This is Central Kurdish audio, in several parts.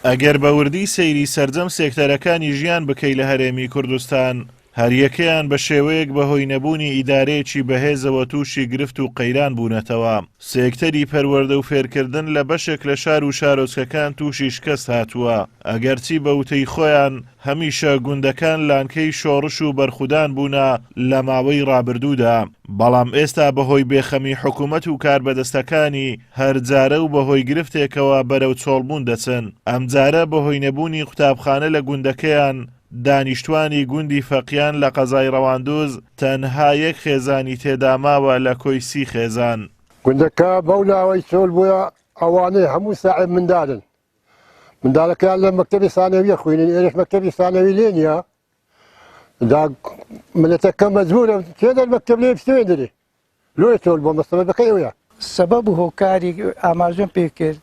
ئەگەر بە وردی سەیری سەرجەم سێکتەرەکانی ژیان بکەی لە هەرێمی کوردستان، هەریەکەیان بە شێوەیەک بەهۆی نەبوونی ئیدارەیەکی بەهێزەوە تووشی گرفت و قەیران بوونەتەوە. سێکتەری پەروەردە و فێرکردن لە بەشێک لە شار و شارۆچکەکان تووشی شکست هاتووە، ئەگەرچی بە وتەی خۆیان هەمیشە گوندەکان لانکەی شۆڕش و بەرخودان بوونە لە ماوەی ڕابردوودا، بەڵام ئێستا بەهۆی بێخەمی حکوومەت و کاربەدەستەکانی هەرجارە و بەهۆی گرفتێکەوە بەرەو چۆڵبوون دەچن. ئەمجارە بەهۆی نەبوونی قوتابخانە لە گوندەکەیان، دانیشتوانی گوندی فەقیان لە قەزای ڕەواندوز تەنها یەک خێزانی تێداماوە لە کۆی 30 خێزان. گوندەکە بەو لاوەی چۆل بووە ئەوانەی هەموو ساعب منداڵن. منداڵەکان لە مەکتەبی ثانەویە خوێنن، ئێرەش مەکتەبی ثانەوی لێ نییە. ملەتەکە مەجبورە کێدە مەکتەب لێ بستێنێ لۆی چۆل بۆ مەسەبەکەی ئەوەیە. سەبەب و هۆکاری ئاماژەم پێ کرد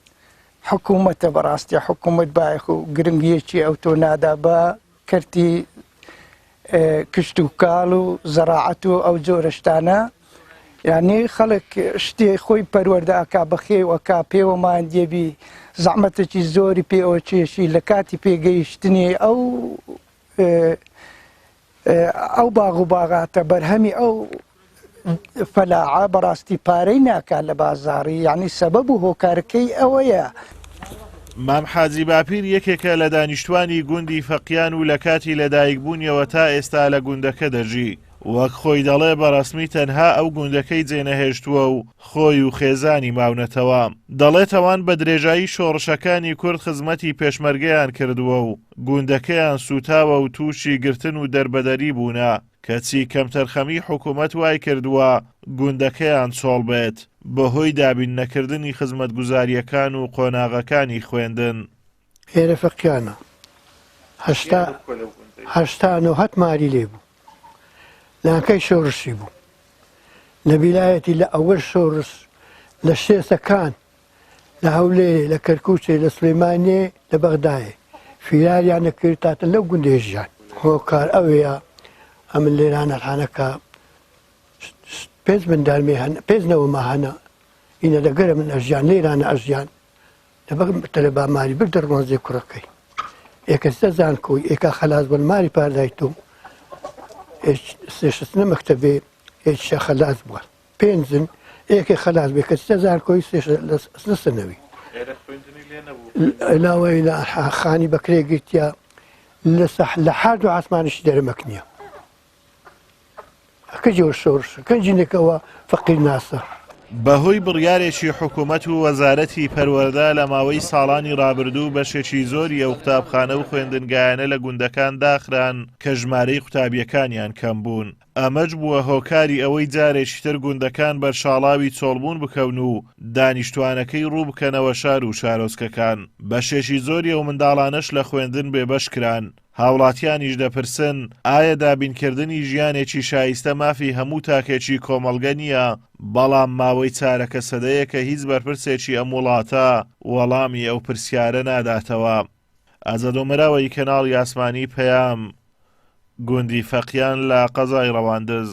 حکوومەتە بەڕاستی حکوومەت باەخ و گرنگیەکی ئەو تۆ نادا بە کەرتی کشت و کاڵ و زەراعەت و ئەو جۆرە شتانە، یعنی خەڵک شتێ خۆی پەروەردە ئەکا بەخێوەکا پێوەمان دێبی زەحمەتێکی زۆری پێوە چێشی لە کاتی پێگەیشتنی ئەو باغ و باغاتە بەرهەمی ئەو فەلاعە بەڕاستی پارەی ناکات لە بازاڕی، یعنی سەبەب و هۆکارەکەی ئەوەیە. مام حاجی باپیر یەکێکە لە دانیشتوانی گوندی فەقیان و لە کاتی لەدایکبوونیەوە تا ئێستا لە گوندەکە دەژی، وەک خۆی دەڵێ بەڕەسمی تەنها ئەو گوندەکەی جێنەهێشتووە و خۆی و خێزانی ماونەتەوە. دەڵێتەوان بە درێژایی شۆڕشەکانی کورد خزمەتی پێشمەرگەیان کردووە و گوندەکەیان سوتاوە و تووشی گرتن و دەربەدەری بوونە، کەچی کەمتەرخەمی حکوومەت وای کردووە گوندەکەیان چۆڵ بێت بەهۆی دابین نەکردنی خزمەتگوزاریەکان و قۆناغەکانی خوێندن. ئێرە فەقیانە 89 ماری لێبوو، لانکەی شۆڕشی بوو لە بیلایەتی لە ئەوەر شۆڕش لە شێسەکان لە هەولێرێ لە کەرکووچێ لە سلێمانێ لە بەغدایە فیراریان نەکرد تاتە لەو گوندێژیان. هۆکار ئەوەیە ئەمن لێرانە حانەکە پێز مندارمێ هەن پێزنەوەمە هەنە ئینە لەگەرە من ئەژیان لێرانە ئەژیان لەبەر تەلەبا ماری بردە ڕۆنزێ کوڕەکەی ئێکە سەزان کۆی ئێکا خەلاس بن ماری پاردایتۆ سێشتنە مەکتەبێ ئێشە خەلاس بووە پێنجن ئێکە خەلاس بێ کە سەزان کۆی سنەوی لاوەی لە خانی بەکرێ گرتیا لە حاد و عاسمانیشی دەرەمەک نییە. کەجۆ شۆڕش کەنجینێکەوە فەقیر ناسە. بەهۆی بڕیارێکی حکوومەت و وەزارەتی پەروەردە لە ماوەی ساڵانی ڕابردوو بەشێکی زۆری ئەو قوتابخانە و خوێندنگایانە لە گوندەکان داخران کە ژمارەی قوتابیەکانیان کەم بوون. ئەمەش بووە هۆکاری ئەوەی جارێکی تر گوندەکان بەرشاڵاوی چۆڵبوون بکەون و دانیشتوانەکەی ڕوو بکەنەوە شار و شارۆچکەکان. بەشێکی زۆری ئەو منداڵانەش لە خوێندن بێبەش کران. هاوڵاتیانیش دەپرسن ئایا دابینکردنی ژیانێکی شایستە مافی هەموو تاکێکی کۆمەڵگە نییە، بەڵام ماوەی چارەکە سەدەیە کە هیچ بەرپرسێکی ئەم وڵاتە وەڵامی ئەو پرسیارە ناداتەوە. ئازادۆمەراوەی کەناڵی ئاسمانی پەیام، گوندی فەقیان لە قەزای ڕەواندز.